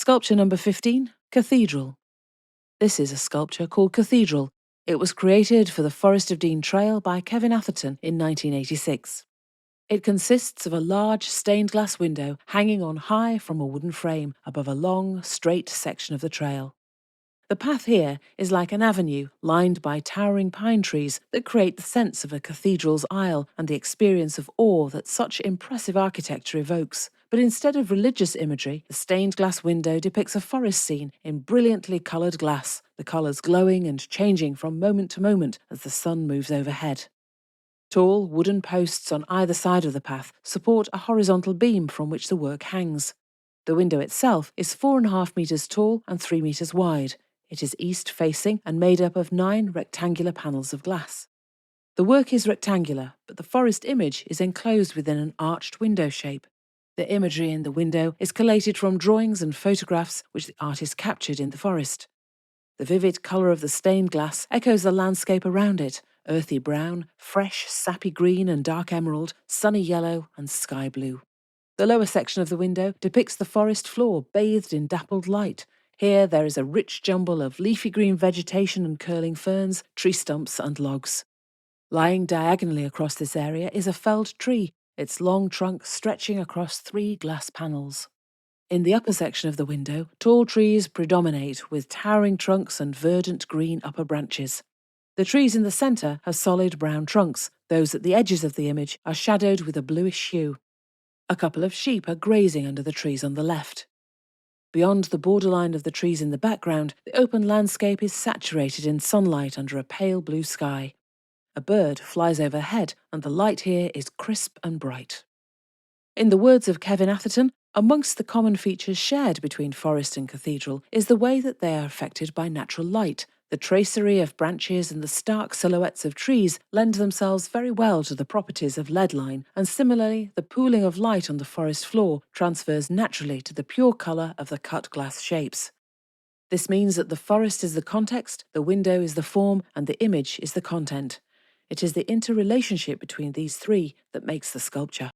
Sculpture number 15, Cathedral. This is a sculpture called Cathedral. It was created for the Forest of Dean Trail by Kevin Atherton in 1986. It consists of a large stained glass window hanging on high from a wooden frame above a long, straight section of the trail. The path here is like an avenue lined by towering pine trees that create the sense of a cathedral's aisle and the experience of awe that such impressive architecture evokes. But instead of religious imagery, the stained glass window depicts a forest scene in brilliantly coloured glass, the colours glowing and changing from moment to moment as the sun moves overhead. Tall wooden posts on either side of the path support a horizontal beam from which the work hangs. The window itself is 4.5 metres tall and 3 metres wide. It is east-facing and made up of 9 rectangular panels of glass. The work is rectangular, but the forest image is enclosed within an arched window shape. The imagery in the window is collated from drawings and photographs which the artist captured in the forest. The vivid colour of the stained glass echoes the landscape around it: earthy brown, fresh, sappy green and dark emerald, sunny yellow and sky blue. The lower section of the window depicts the forest floor bathed in dappled light. Here there is a rich jumble of leafy green vegetation and curling ferns, tree stumps and logs. Lying diagonally across this area is a felled tree, its long trunk stretching across 3 glass panels. In the upper section of the window, tall trees predominate with towering trunks and verdant green upper branches. The trees in the centre have solid brown trunks. Those at the edges of the image are shadowed with a bluish hue. A couple of sheep are grazing under the trees on the left. Beyond the borderline of the trees in the background, the open landscape is saturated in sunlight under a pale blue sky. A bird flies overhead, and the light here is crisp and bright. In the words of Kevin Atherton, amongst the common features shared between forest and cathedral is the way that they are affected by natural light. The tracery of branches and the stark silhouettes of trees lend themselves very well to the properties of leadline, and similarly, the pooling of light on the forest floor transfers naturally to the pure colour of the cut glass shapes. This means that the forest is the context, the window is the form, and the image is the content. It is the interrelationship between these three that makes the sculpture.